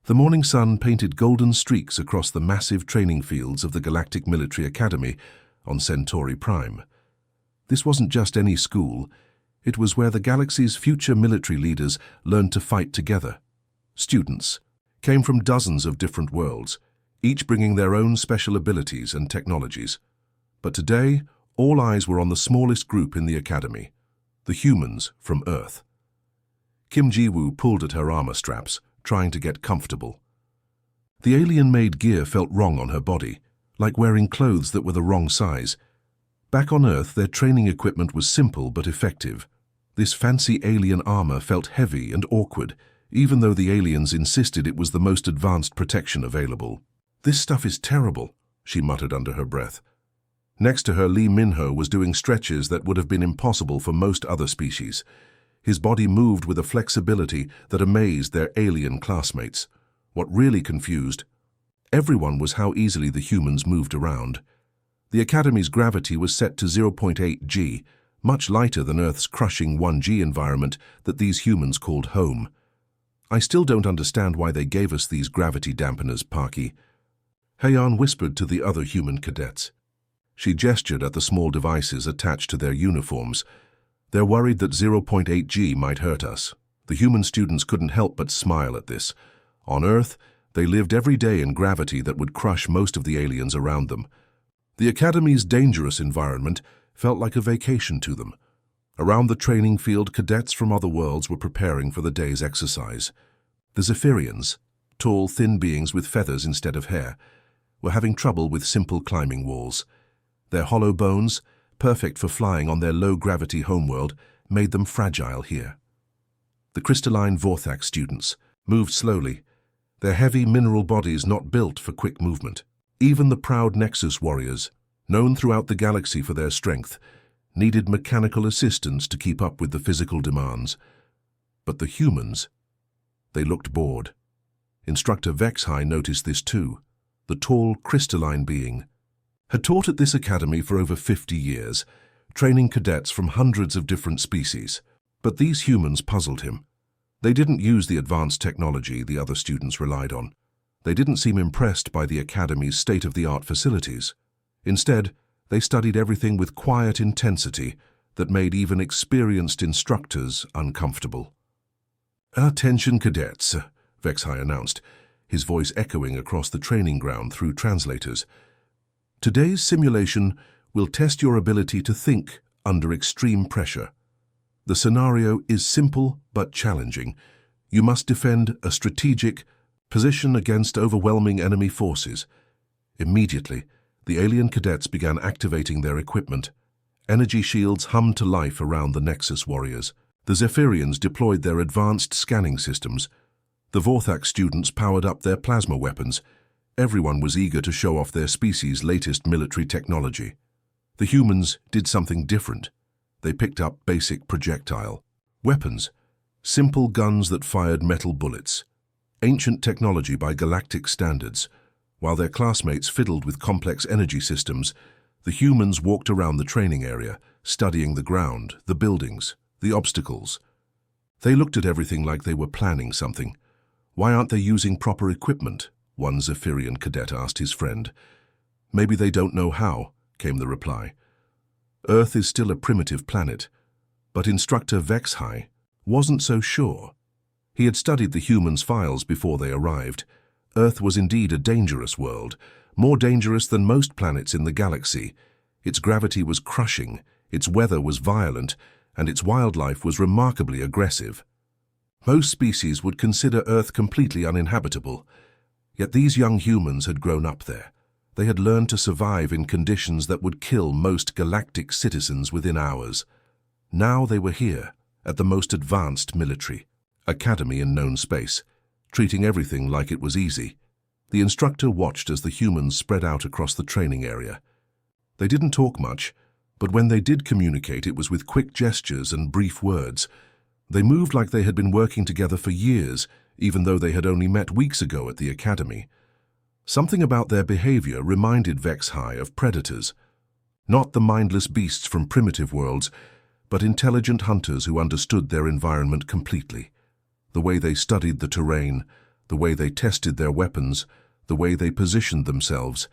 The morning sun painted golden streaks across the massive training fields of the Galactic Military Academy on Centauri Prime. This wasn't just any school, it was where the galaxy's future military leaders learned to fight together. Students came from dozens of different worlds, each bringing their own special abilities and technologies. But today, all eyes were on the smallest group in the academy, the humans from Earth. Kim Ji-woo pulled at her armor straps, trying to get comfortable. The alien-made gear felt wrong on her body, like wearing clothes that were the wrong size. Back on Earth, their training equipment was simple but effective. This fancy alien armor felt heavy and awkward, even though the aliens insisted it was the most advanced protection available. "This stuff is terrible," she muttered under her breath. Next to her, Lee Min-ho was doing stretches that would have been impossible for most other species. His body moved with a flexibility that amazed their alien classmates. What really confused everyone was how easily the humans moved around. The Academy's gravity was set to 0.8 g, much lighter than Earth's crushing 1 g environment that these humans called home. "I still don't understand why they gave us these gravity dampeners, Parky," Haeyeon whispered to the other human cadets. She gestured at the small devices attached to their uniforms. "They're worried that 0.8 g might hurt us." The human students couldn't help but smile at this. On Earth, they lived every day in gravity that would crush most of the aliens around them. The Academy's dangerous environment felt like a vacation to them. Around the training field, cadets from other worlds were preparing for the day's exercise. The Zephyrians, tall, thin beings with feathers instead of hair, were having trouble with simple climbing walls. Their hollow bones, perfect for flying on their low-gravity homeworld, made them fragile here. The crystalline Vorthax students moved slowly, their heavy mineral bodies not built for quick movement. Even the proud Nexus warriors, known throughout the galaxy for their strength, needed mechanical assistance to keep up with the physical demands. But the humans, they looked bored. Instructor Vexhai noticed this too. The tall, crystalline being had taught at this academy for over 50 years, training cadets from hundreds of different species. But these humans puzzled him. They didn't use the advanced technology the other students relied on. They didn't seem impressed by the academy's state-of-the-art facilities. Instead, they studied everything with quiet intensity that made even experienced instructors uncomfortable. "Attention, cadets," Vexhai announced, his voice echoing across the training ground through translators. "Today's simulation will test your ability to think under extreme pressure. The scenario is simple but challenging. You must defend a strategic position against overwhelming enemy forces." Immediately, the alien cadets began activating their equipment. Energy shields hummed to life around the Nexus warriors. The Zephyrians deployed their advanced scanning systems. The Vorthax students powered up their plasma weapons. Everyone was eager to show off their species' latest military technology. The humans did something different. They picked up basic projectile weapons, simple guns that fired metal bullets, ancient technology by galactic standards. While their classmates fiddled with complex energy systems, the humans walked around the training area, studying the ground, the buildings, the obstacles. They looked at everything like they were planning something. "Why aren't they using proper equipment?" one Zephyrian cadet asked his friend. "Maybe they don't know how," came the reply. Earth is still a primitive planet, but Instructor Vexhai wasn't so sure. He had studied the humans' files before they arrived. Earth was indeed a dangerous world, more dangerous than most planets in the galaxy. Its gravity was crushing, its weather was violent, and its wildlife was remarkably aggressive. Most species would consider Earth completely uninhabitable. Yet these young humans had grown up there. They had learned to survive in conditions that would kill most galactic citizens within hours. Now they were here, at the most advanced military academy in known space, treating everything like it was easy. The instructor watched as the humans spread out across the training area. They didn't talk much, but when they did communicate, it was with quick gestures and brief words. They moved like they had been working together for years, even though they had only met weeks ago at the academy. Something about their behavior reminded Vexhai of predators. Not the mindless beasts from primitive worlds, but intelligent hunters who understood their environment completely. The way they studied the terrain, the way they tested their weapons, the way they positioned themselves.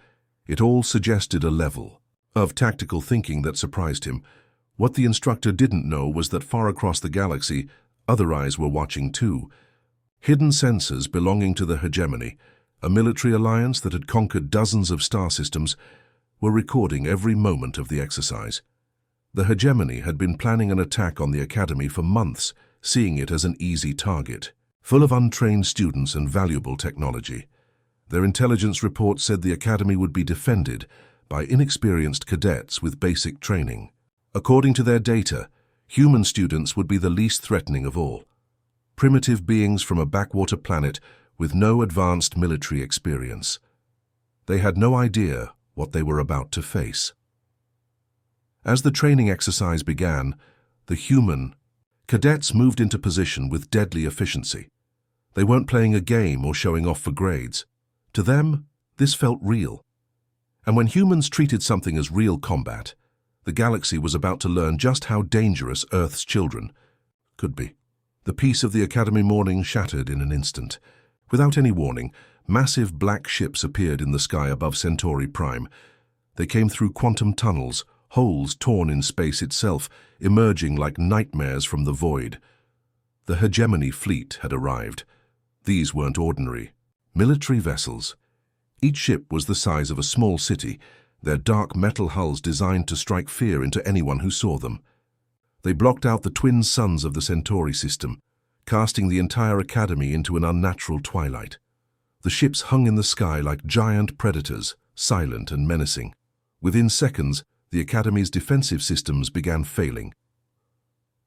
It all suggested a level of tactical thinking that surprised him. What the instructor didn't know was that far across the galaxy, other eyes were watching too. Hidden sensors belonging to the hegemony, a military alliance that had conquered dozens of star systems, were recording every moment of the exercise. The hegemony had been planning an attack on the Academy for months, seeing it as an easy target, full of untrained students and valuable technology. Their intelligence report said the Academy would be defended by inexperienced cadets with basic training. According to their data, human students would be the least threatening of all. Primitive beings from a backwater planet with no advanced military experience. They had no idea what they were about to face. As the training exercise began, the human cadets moved into position with deadly efficiency. They weren't playing a game or showing off for grades. To them, this felt real. And when humans treated something as real combat, the galaxy was about to learn just how dangerous Earth's children could be. The peace of the Academy morning shattered in an instant. Without any warning, massive black ships appeared in the sky above Centauri Prime. They came through quantum tunnels, holes torn in space itself, emerging like nightmares from the void. The hegemony fleet had arrived. These weren't ordinary military vessels. Each ship was the size of a small city, their dark metal hulls designed to strike fear into anyone who saw them. They blocked out the twin suns of the Centauri system, casting the entire Academy into an unnatural twilight. The ships hung in the sky like giant predators, silent and menacing. Within seconds, the Academy's defensive systems began failing.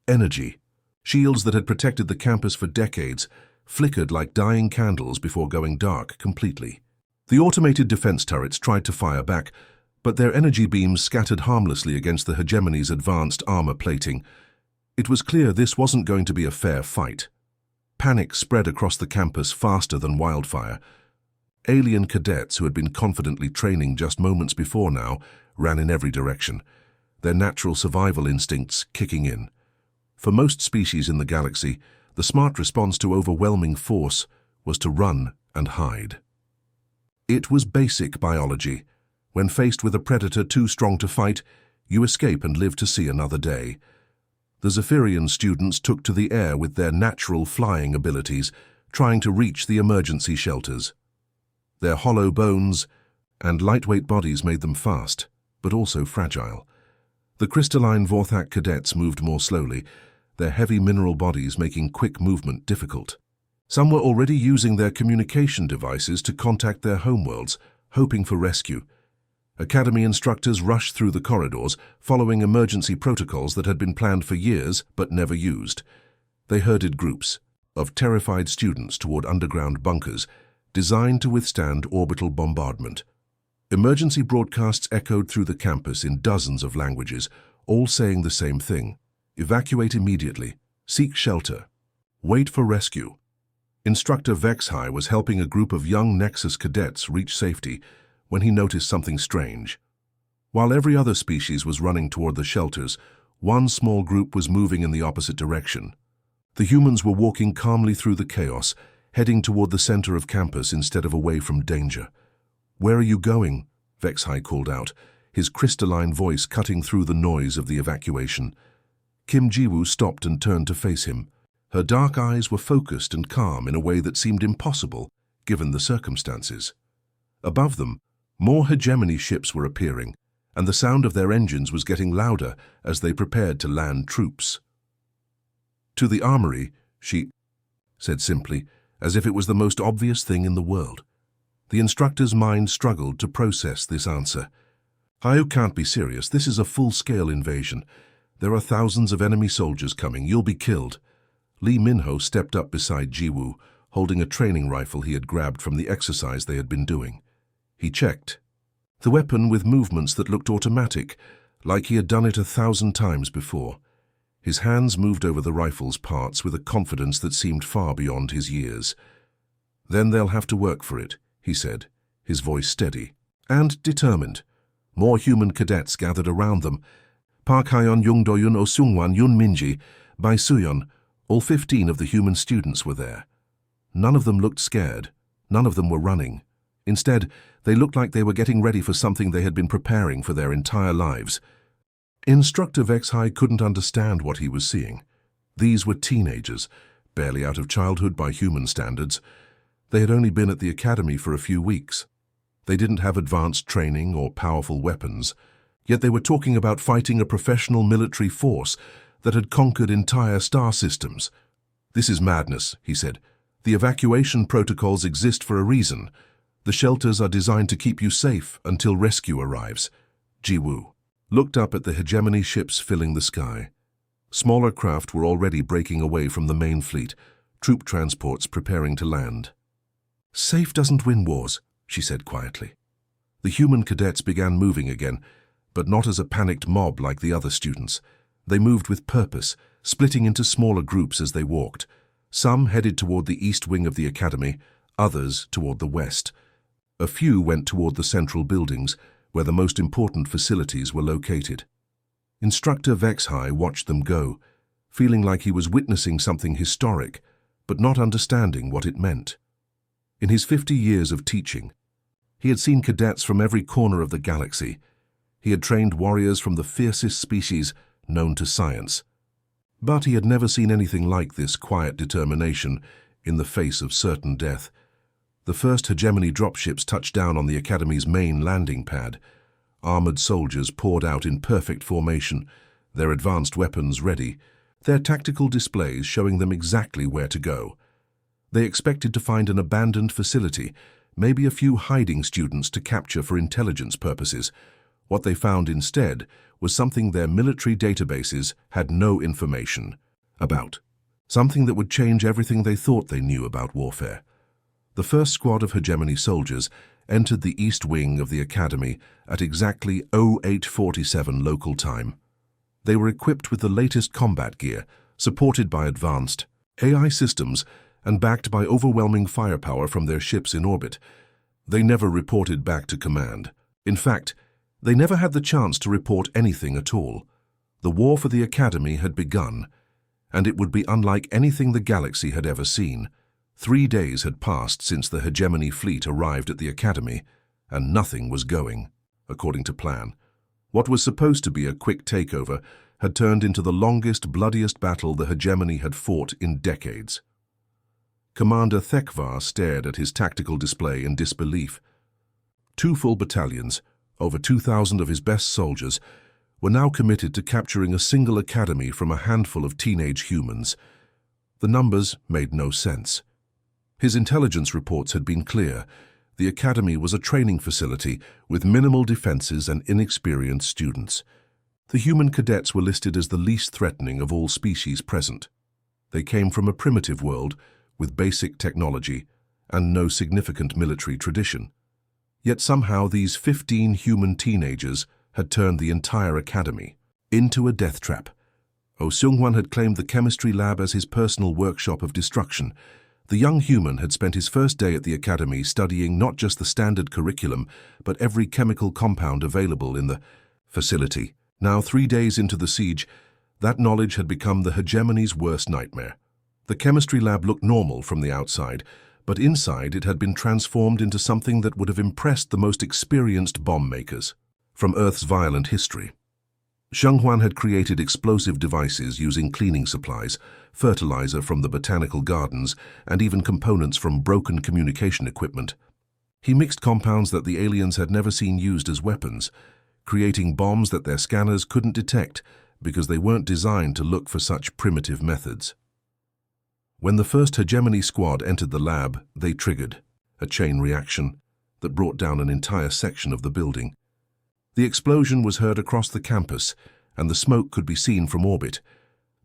Energy, shields that had protected the campus for decades, flickered like dying candles before going dark completely. The automated defense turrets tried to fire back, but their energy beams scattered harmlessly against the hegemony's advanced armor plating. It was clear this wasn't going to be a fair fight. Panic spread across the campus faster than wildfire. Alien cadets who had been confidently training just moments before now ran in every direction, their natural survival instincts kicking in. For most species in the galaxy, the smart response to overwhelming force was to run and hide. It was basic biology. When faced with a predator too strong to fight, you escape and live to see another day. The Zephyrian students took to the air with their natural flying abilities, trying to reach the emergency shelters. Their hollow bones and lightweight bodies made them fast, but also fragile. The crystalline Vorthak cadets moved more slowly, their heavy mineral bodies making quick movement difficult. Some were already using their communication devices to contact their homeworlds, hoping for rescue. Academy instructors rushed through the corridors, following emergency protocols that had been planned for years but never used. They herded groups of terrified students toward underground bunkers, designed to withstand orbital bombardment. Emergency broadcasts echoed through the campus in dozens of languages, all saying the same thing. Evacuate immediately. Seek shelter. Wait for rescue. Instructor Vexhai was helping a group of young Nexus cadets reach safety when he noticed something strange. While every other species was running toward the shelters, one small group was moving in the opposite direction. The humans were walking calmly through the chaos, heading toward the center of campus instead of away from danger. "Where are you going?" Vexhai called out, his crystalline voice cutting through the noise of the evacuation. Kim Jiwoo stopped and turned to face him. Her dark eyes were focused and calm in a way that seemed impossible, given the circumstances. Above them, more hegemony ships were appearing, and the sound of their engines was getting louder as they prepared to land troops. "To the armory," she said simply, as if it was the most obvious thing in the world. The instructor's mind struggled to process this answer. "You can't be serious. This is a full-scale invasion. There are thousands of enemy soldiers coming. You'll be killed." Lee Minho stepped up beside Jiwoo, holding a training rifle he had grabbed from the exercise they had been doing. He checked. The weapon with movements that looked automatic, like he had done it 1,000 times before. His hands moved over the rifle's parts with a confidence that seemed far beyond his years. "Then they'll have to work for it," he said, his voice steady and determined. More human cadets gathered around them. Park Hyon, Jung Doyun, Osungwan, Yun Minji, Bai Suyon, all 15 of the human students were there. None of them looked scared. None of them were running. Instead, they looked like they were getting ready for something they had been preparing for their entire lives. Instructor Vexhai couldn't understand what he was seeing. These were teenagers, barely out of childhood by human standards. They had only been at the academy for a few weeks. They didn't have advanced training or powerful weapons, yet they were talking about fighting a professional military force that had conquered entire star systems. "This is madness," he said. "The evacuation protocols exist for a reason. The shelters are designed to keep you safe until rescue arrives." Jiwoo looked up at the hegemony ships filling the sky. Smaller craft were already breaking away from the main fleet, troop transports preparing to land. "Safe doesn't win wars," she said quietly. The human cadets began moving again, but not as a panicked mob like the other students. They moved with purpose, splitting into smaller groups as they walked. Some headed toward the east wing of the academy, others toward the west. A few went toward the central buildings, where the most important facilities were located. Instructor Vexhai watched them go, feeling like he was witnessing something historic, but not understanding what it meant. In his 50 years of teaching, he had seen cadets from every corner of the galaxy. He had trained warriors from the fiercest species known to science. But he had never seen anything like this quiet determination in the face of certain death. The first hegemony dropships touched down on the Academy's main landing pad. Armored soldiers poured out in perfect formation, their advanced weapons ready, their tactical displays showing them exactly where to go. They expected to find an abandoned facility, maybe a few hiding students to capture for intelligence purposes. What they found instead was something their military databases had no information about. Something that would change everything they thought they knew about warfare. The first squad of hegemony soldiers entered the east wing of the academy at exactly 0847 local time. They were equipped with the latest combat gear, supported by advanced AI systems and backed by overwhelming firepower from their ships in orbit. They never reported back to command. In fact, they never had the chance to report anything at all. The war for the academy had begun, and it would be unlike anything the galaxy had ever seen. 3 days had passed since the hegemony fleet arrived at the academy, and nothing was going according to plan. What was supposed to be a quick takeover had turned into the longest, bloodiest battle the hegemony had fought in decades. Commander Thekvar stared at his tactical display in disbelief. 2 full battalions, over 2,000 of his best soldiers, were now committed to capturing a single academy from a handful of teenage humans. The numbers made no sense. His intelligence reports had been clear. The academy was a training facility with minimal defenses and inexperienced students. The human cadets were listed as the least threatening of all species present. They came from a primitive world with basic technology and no significant military tradition. Yet somehow these 15 human teenagers had turned the entire academy into a death trap. Oh Seung-hwan had claimed the chemistry lab as his personal workshop of destruction. The young human had spent his first day at the academy studying not just the standard curriculum, but every chemical compound available in the facility. Now, 3 days into the siege, that knowledge had become the hegemony's worst nightmare. The chemistry lab looked normal from the outside, but inside it had been transformed into something that would have impressed the most experienced bomb makers from Earth's violent history. Seung-hwan had created explosive devices using cleaning supplies, fertilizer from the botanical gardens, and even components from broken communication equipment. He mixed compounds that the aliens had never seen used as weapons, creating bombs that their scanners couldn't detect because they weren't designed to look for such primitive methods. When the first hegemony squad entered the lab, they triggered a chain reaction that brought down an entire section of the building. The explosion was heard across the campus, and the smoke could be seen from orbit.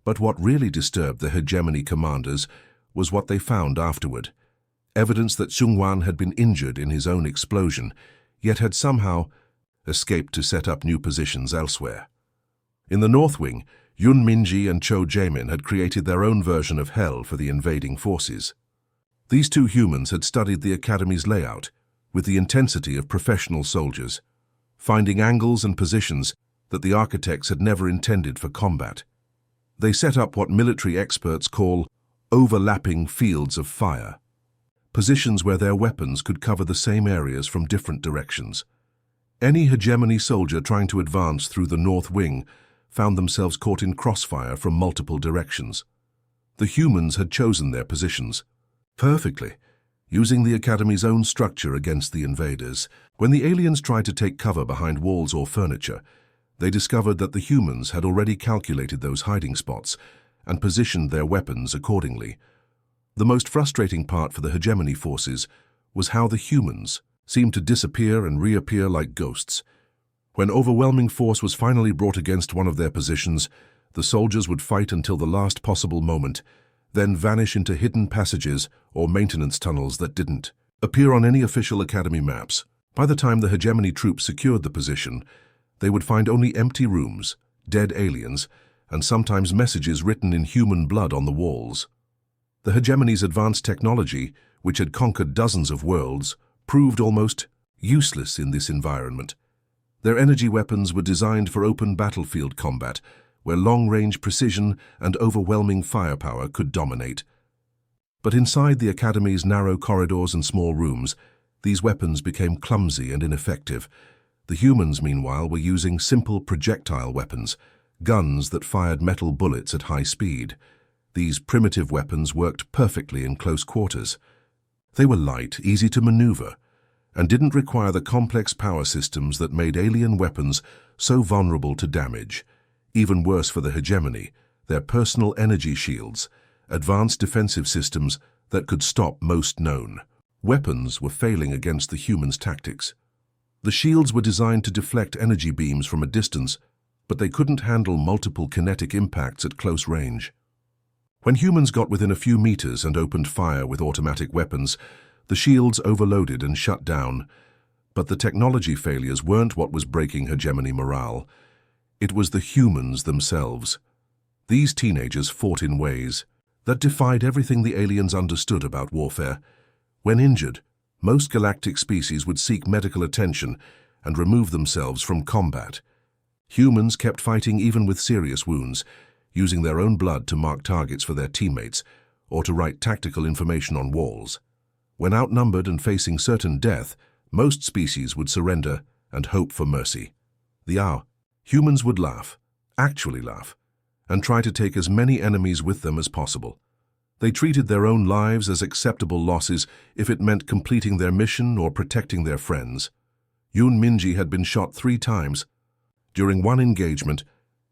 But what really disturbed the hegemony commanders was what they found afterward. Evidence that Seung-hwan had been injured in his own explosion, yet had somehow escaped to set up new positions elsewhere. In the North Wing, Yun Minji and Cho Jaemin had created their own version of hell for the invading forces. These 2 humans had studied the academy's layout with the intensity of professional soldiers, finding angles and positions that the architects had never intended for combat. They set up what military experts call overlapping fields of fire. positions where their weapons could cover the same areas from different directions. Any hegemony soldier trying to advance through the north wing found themselves caught in crossfire from multiple directions. The humans had chosen their positions perfectly, using the Academy's own structure against the invaders. When the aliens tried to take cover behind walls or furniture, they discovered that the humans had already calculated those hiding spots and positioned their weapons accordingly. The most frustrating part for the hegemony forces was how the humans seemed to disappear and reappear like ghosts. When overwhelming force was finally brought against one of their positions, the soldiers would fight until the last possible moment, then vanish into hidden passages or maintenance tunnels that didn't appear on any official Academy maps. By the time the hegemony troops secured the position, they would find only empty rooms, dead aliens, and sometimes messages written in human blood on the walls. The hegemony's advanced technology, which had conquered dozens of worlds, proved almost useless in this environment. Their energy weapons were designed for open battlefield combat, where long-range precision and overwhelming firepower could dominate. But inside the Academy's narrow corridors and small rooms, these weapons became clumsy and ineffective. The humans, meanwhile, were using simple projectile weapons, guns that fired metal bullets at high speed. These primitive weapons worked perfectly in close quarters. They were light, easy to maneuver, and didn't require the complex power systems that made alien weapons so vulnerable to damage. Even worse for the hegemony, their personal energy shields, advanced defensive systems that could stop most known weapons, were failing against the humans' tactics. The shields were designed to deflect energy beams from a distance, but they couldn't handle multiple kinetic impacts at close range. When humans got within a few meters and opened fire with automatic weapons, the shields overloaded and shut down. But the technology failures weren't what was breaking hegemony morale. It was the humans themselves. These teenagers fought in ways that defied everything the aliens understood about warfare. When injured, most galactic species would seek medical attention and remove themselves from combat. Humans kept fighting even with serious wounds, using their own blood to mark targets for their teammates or to write tactical information on walls. When outnumbered and facing certain death, most species would surrender and hope for mercy. Humans would laugh, actually laugh, and try to take as many enemies with them as possible. They treated their own lives as acceptable losses if it meant completing their mission or protecting their friends. Yoon Minji had been shot 3 times during one engagement,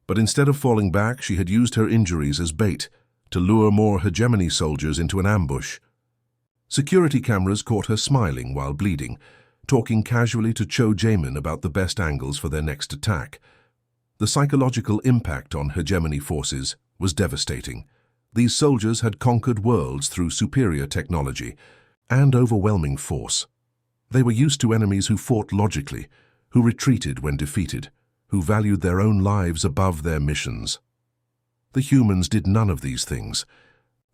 but instead of falling back, she had used her injuries as bait to lure more hegemony soldiers into an ambush. Security cameras caught her smiling while bleeding, talking casually to Cho Jaemin about the best angles for their next attack. The psychological impact on hegemony forces was devastating. These soldiers had conquered worlds through superior technology and overwhelming force. They were used to enemies who fought logically, who retreated when defeated, who valued their own lives above their missions. The humans did none of these things.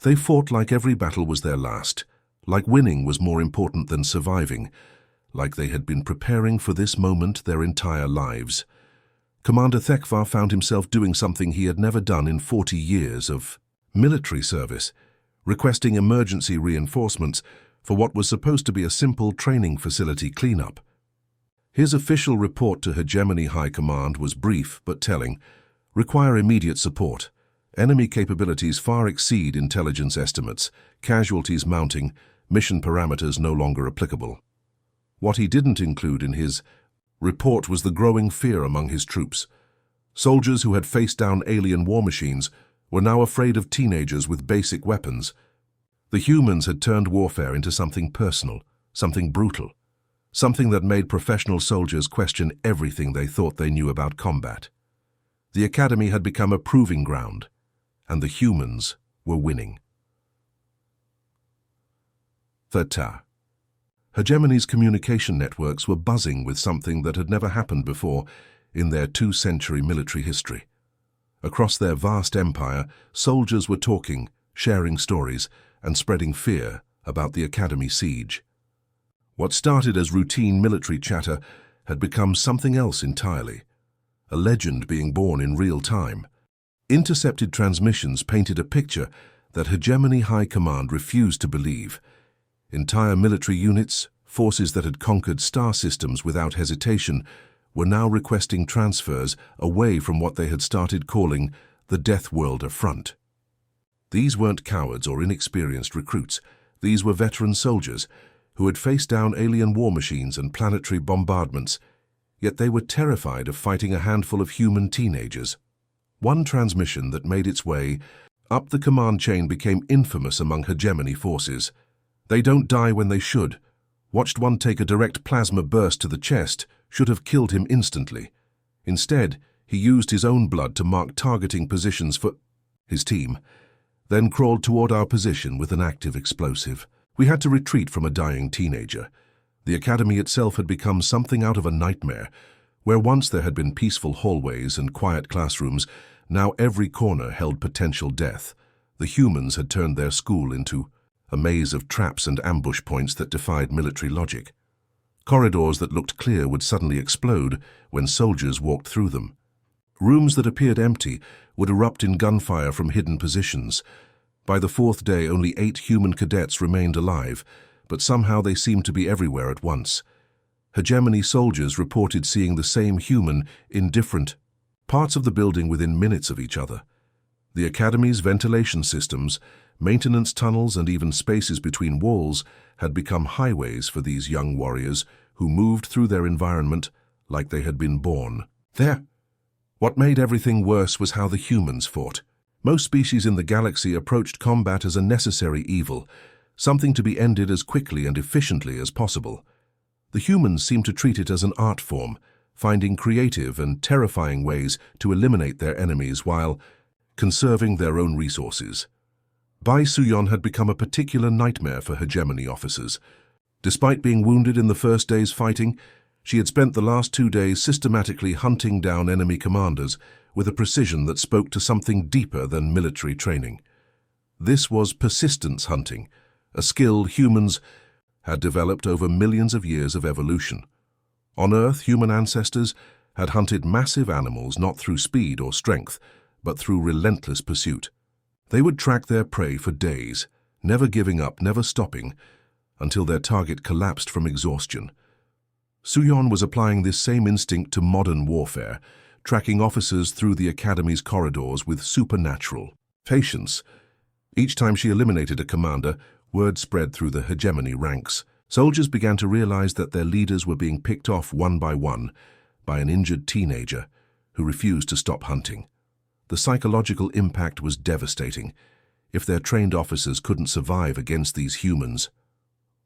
They fought like every battle was their last, like winning was more important than surviving, like they had been preparing for this moment their entire lives. Commander Thekvar found himself doing something he had never done in 40 years of military service, requesting emergency reinforcements for what was supposed to be a simple training facility cleanup. His official report to Hegemony High Command was brief but telling. Require immediate support. Enemy capabilities far exceed intelligence estimates, casualties mounting, mission parameters no longer applicable. What he didn't include in his report was the growing fear among his troops. Soldiers who had faced down alien war machines were now afraid of teenagers with basic weapons. The humans had turned warfare into something personal, something brutal, something that made professional soldiers question everything they thought they knew about combat. The Academy had become a proving ground, and the humans were winning. Theta. Hegemony's communication networks were buzzing with something that had never happened before in their 2-century military history. Across their vast empire, soldiers were talking, sharing stories, and spreading fear about the Academy siege. What started as routine military chatter had become something else entirely, a legend being born in real time. Intercepted transmissions painted a picture that Hegemony High Command refused to believe. Entire military units, forces that had conquered star systems without hesitation, were now requesting transfers away from what they had started calling the Deathworlder Front. These weren't cowards or inexperienced recruits. These were veteran soldiers who had faced down alien war machines and planetary bombardments, yet they were terrified of fighting a handful of human teenagers. One transmission that made its way up the command chain became infamous among hegemony forces. "They don't die when they should." Watched one take a direct plasma burst to the chest, should have killed him instantly. Instead, he used his own blood to mark targeting positions for his team, then crawled toward our position with an active explosive. We had to retreat from a dying teenager. The academy itself had become something out of a nightmare. Where once there had been peaceful hallways and quiet classrooms, now every corner held potential death. The humans had turned their school into a maze of traps and ambush points that defied military logic. Corridors that looked clear would suddenly explode when soldiers walked through them. Rooms that appeared empty would erupt in gunfire from hidden positions. By the fourth day, only 8 human cadets remained alive, but somehow they seemed to be everywhere at once. Hegemony soldiers reported seeing the same human in different parts of the building within minutes of each other. The Academy's ventilation systems, maintenance tunnels, and even spaces between walls had become highways for these young warriors who moved through their environment like they had been born there. What made everything worse was how the humans fought. Most species in the galaxy approached combat as a necessary evil, something to be ended as quickly and efficiently as possible. The humans seemed to treat it as an art form, finding creative and terrifying ways to eliminate their enemies while conserving their own resources. Bai Suyon had become a particular nightmare for hegemony officers. Despite being wounded in the first day's fighting, she had spent the last 2 days systematically hunting down enemy commanders with a precision that spoke to something deeper than military training. This was persistence hunting, a skill humans had developed over millions of years of evolution. On Earth, human ancestors had hunted massive animals not through speed or strength, but through relentless pursuit. They would track their prey for days, never giving up, never stopping, until their target collapsed from exhaustion. Suyon was applying this same instinct to modern warfare, tracking officers through the Academy's corridors with supernatural patience. Each time she eliminated a commander, word spread through the hegemony ranks. Soldiers began to realize that their leaders were being picked off one by an injured teenager who refused to stop hunting. The psychological impact was devastating. If their trained officers couldn't survive against these humans,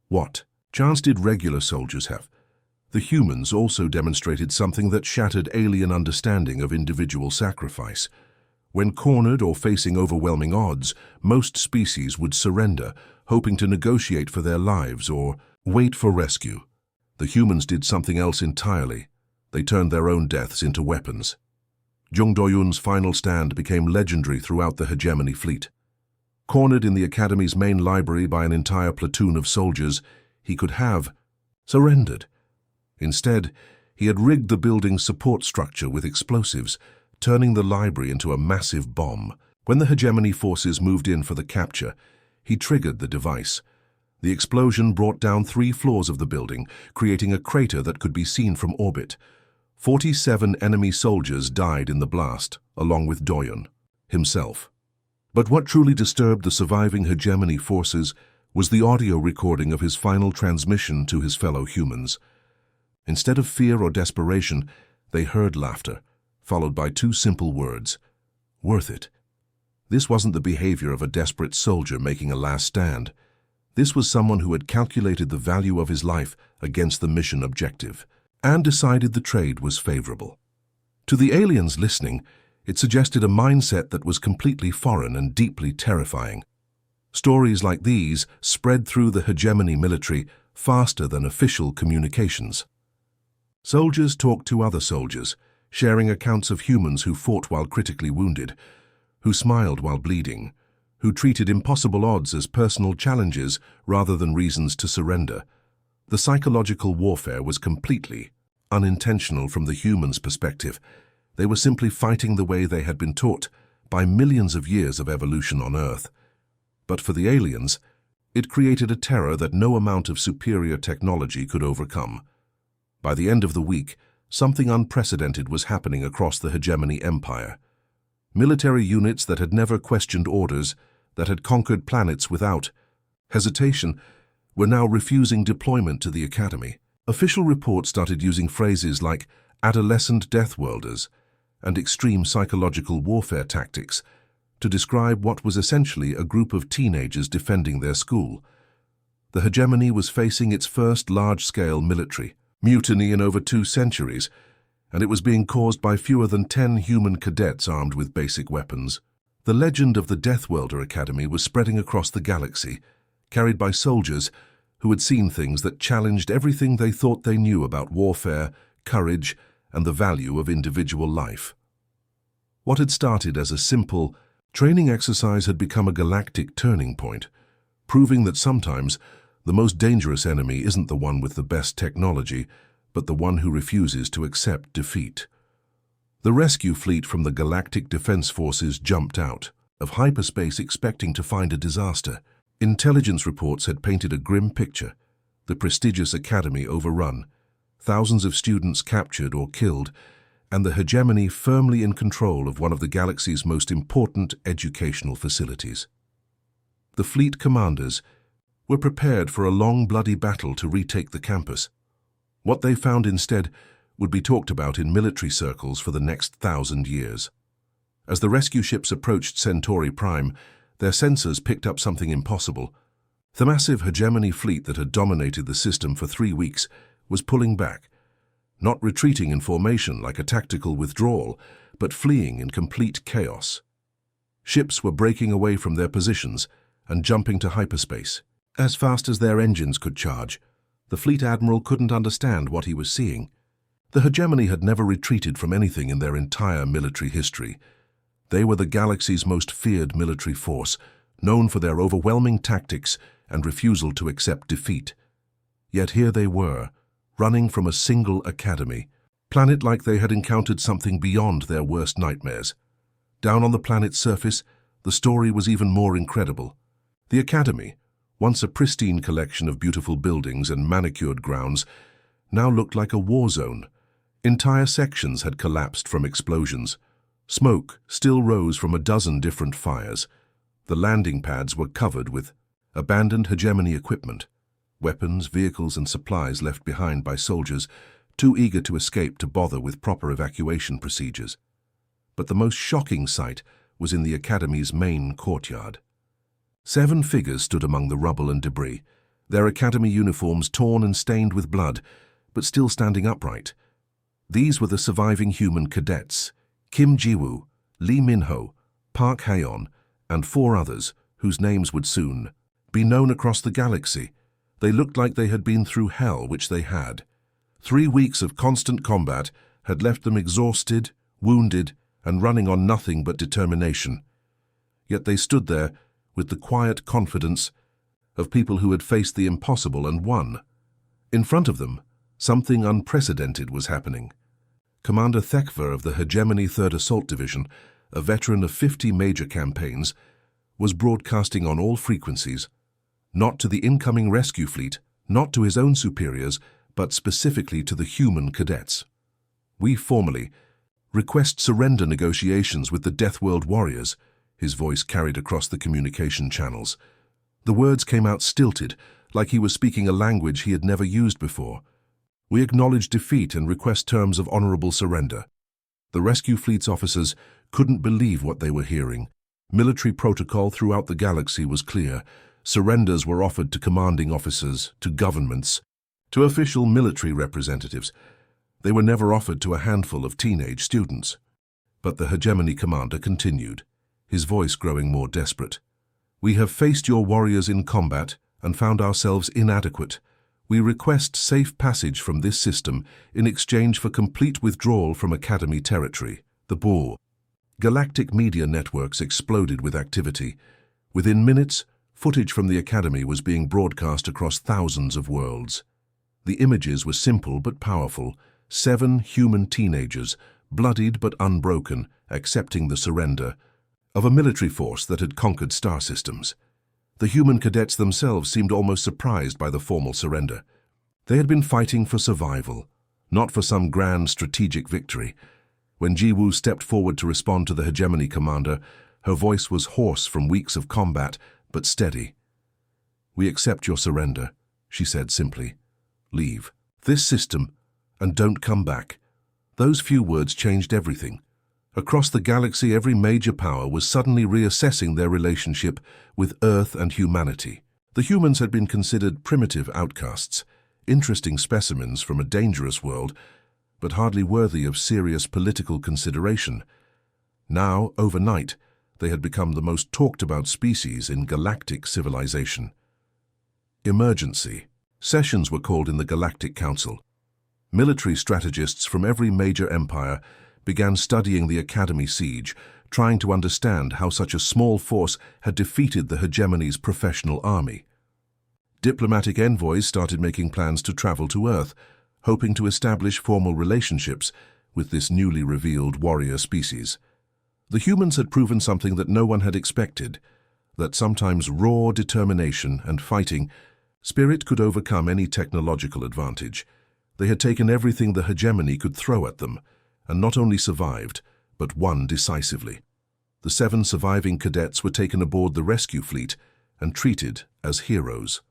what chance did regular soldiers have? The humans also demonstrated something that shattered alien understanding of individual sacrifice. When cornered or facing overwhelming odds, most species would surrender, hoping to negotiate for their lives or wait for rescue. The humans did something else entirely. They turned their own deaths into weapons. Jung Doyun's final stand became legendary throughout the hegemony fleet. Cornered in the Academy's main library by an entire platoon of soldiers, he could have surrendered. Instead, he had rigged the building's support structure with explosives, turning the library into a massive bomb. When the hegemony forces moved in for the capture, he triggered the device. The explosion brought down 3 floors of the building, creating a crater that could be seen from orbit. 47 enemy soldiers died in the blast, along with Doyun himself. But what truly disturbed the surviving hegemony forces was the audio recording of his final transmission to his fellow humans. Instead of fear or desperation, they heard laughter, followed by 2 simple words: worth it. This wasn't the behavior of a desperate soldier making a last stand. This was someone who had calculated the value of his life against the mission objective, and decided the trade was favorable. To the aliens listening, it suggested a mindset that was completely foreign and deeply terrifying. Stories like these spread through the hegemony military faster than official communications. Soldiers talked to other soldiers, sharing accounts of humans who fought while critically wounded, who smiled while bleeding, who treated impossible odds as personal challenges rather than reasons to surrender. The psychological warfare was completely unintentional from the humans' perspective. They were simply fighting the way they had been taught by millions of years of evolution on Earth. But for the aliens, It created a terror that no amount of superior technology could overcome. By the end of the week, something unprecedented was happening across the hegemony empire. Military units that had never questioned orders, that had conquered planets without hesitation, were now refusing deployment to the academy. Official reports started using phrases like adolescent Deathworlders and extreme psychological warfare tactics to describe what was essentially a group of teenagers defending their school. The hegemony was facing its first large-scale military mutiny in over 2 centuries, and it was being caused by fewer than 10 human cadets armed with basic weapons. The legend of the Deathworlder Academy was spreading across the galaxy, carried by soldiers who had seen things that challenged everything they thought they knew about warfare, courage, and the value of individual life. What had started as a simple training exercise had become a galactic turning point, proving that sometimes the most dangerous enemy isn't the one with the best technology, but the one who refuses to accept defeat. The rescue fleet from the Galactic Defense Forces jumped out of hyperspace expecting to find a disaster. Intelligence reports had painted a grim picture: the prestigious academy overrun, thousands of students captured or killed, and the hegemony firmly in control of one of the galaxy's most important educational facilities. The fleet commanders were prepared for a long, bloody battle to retake the campus. What they found instead would be talked about in military circles for the next 1,000 years. As the rescue ships approached Centauri Prime, their sensors picked up something impossible. The massive hegemony fleet that had dominated the system for 3 weeks was pulling back, not retreating in formation like a tactical withdrawal, but fleeing in complete chaos. Ships were breaking away from their positions and jumping to hyperspace as fast as their engines could charge. The fleet admiral couldn't understand what he was seeing. The hegemony had never retreated from anything in their entire military history. They were the galaxy's most feared military force, known for their overwhelming tactics and refusal to accept defeat. Yet here they were, running from a single academy, planet like they had encountered something beyond their worst nightmares. Down on the planet's surface, the story was even more incredible. The academy, once a pristine collection of beautiful buildings and manicured grounds, now looked like a war zone. Entire sections had collapsed from explosions. Smoke still rose from a dozen different fires. The landing pads were covered with abandoned hegemony equipment, weapons, vehicles, and supplies left behind by soldiers too eager to escape to bother with proper evacuation procedures. But the most shocking sight was in the academy's main courtyard. 7 figures stood among the rubble and debris, their academy uniforms torn and stained with blood, but still standing upright. These were the surviving human cadets: Kim Jiwoo, Lee Minho, Park Haeon, and 4 others whose names would soon be known across the galaxy. They looked like they had been through hell, which they had. 3 weeks of constant combat had left them exhausted, wounded, and running on nothing but determination. Yet they stood there with the quiet confidence of people who had faced the impossible and won. In front of them, something unprecedented was happening. Commander Thekver of the Hegemony 3rd Assault Division, a veteran of 50 major campaigns, was broadcasting on all frequencies, not to the incoming rescue fleet, not to his own superiors, but specifically to the human cadets. "We formally request surrender negotiations with the Deathworld warriors," his voice carried across the communication channels. The words came out stilted, like he was speaking a language he had never used before. "We acknowledge defeat and request terms of honorable surrender." The rescue fleet's officers couldn't believe what they were hearing. Military protocol throughout the galaxy was clear. Surrenders were offered to commanding officers, to governments, to official military representatives. They were never offered to a handful of teenage students. But the hegemony commander continued, his voice growing more desperate. "We have faced your warriors in combat and found ourselves inadequate. We request safe passage from this system in exchange for complete withdrawal from Academy territory." The Boer. Galactic media networks exploded with activity. Within minutes, footage from the Academy was being broadcast across thousands of worlds. The images were simple but powerful: 7 human teenagers, bloodied but unbroken, accepting the surrender of a military force that had conquered star systems. The human cadets themselves seemed almost surprised by the formal surrender. They had been fighting for survival, not for some grand strategic victory. When Jiwoo stepped forward to respond to the hegemony commander, her voice was hoarse from weeks of combat, but steady. "We accept your surrender," she said simply. "Leave this system and don't come back." Those few words changed everything. Across the galaxy, every major power was suddenly reassessing their relationship with Earth and humanity. The humans had been considered primitive outcasts, interesting specimens from a dangerous world, but hardly worthy of serious political consideration. Now, overnight, they had become the most talked-about species in galactic civilization. Emergency. Sessions were called in the Galactic Council. Military strategists from every major empire began studying the Academy siege, trying to understand how such a small force had defeated the hegemony's professional army. Diplomatic envoys started making plans to travel to Earth, hoping to establish formal relationships with this newly revealed warrior species. The humans had proven something that no one had expected, that sometimes raw determination and fighting spirit could overcome any technological advantage. They had taken everything the hegemony could throw at them, and not only survived, but won decisively. The 7 surviving cadets were taken aboard the rescue fleet and treated as heroes.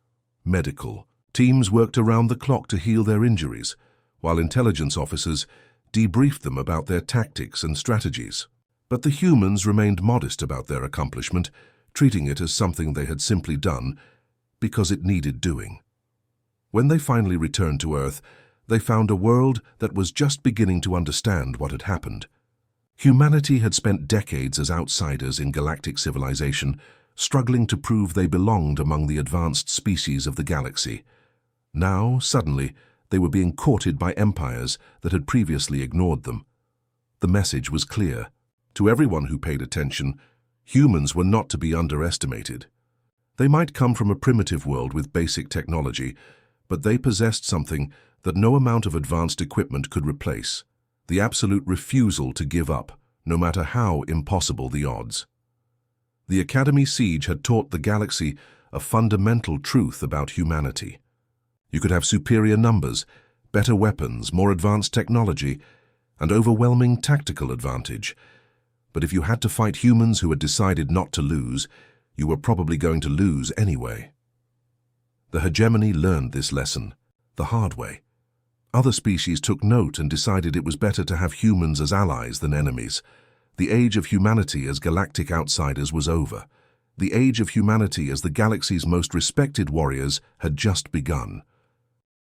Medical teams worked around the clock to heal their injuries, while intelligence officers debriefed them about their tactics and strategies. But the humans remained modest about their accomplishment, treating it as something they had simply done because it needed doing. When they finally returned to Earth, they found a world that was just beginning to understand what had happened. Humanity had spent decades as outsiders in galactic civilization, struggling to prove they belonged among the advanced species of the galaxy. Now, suddenly, they were being courted by empires that had previously ignored them. The message was clear. To everyone who paid attention, humans were not to be underestimated. They might come from a primitive world with basic technology, but they possessed something that no amount of advanced equipment could replace: the absolute refusal to give up, no matter how impossible the odds. The Academy siege had taught the galaxy a fundamental truth about humanity. You could have superior numbers, better weapons, more advanced technology, and overwhelming tactical advantage. But if you had to fight humans who had decided not to lose, you were probably going to lose anyway. The hegemony learned this lesson the hard way. Other species took note and decided it was better to have humans as allies than enemies. The age of humanity as galactic outsiders was over. The age of humanity as the galaxy's most respected warriors had just begun.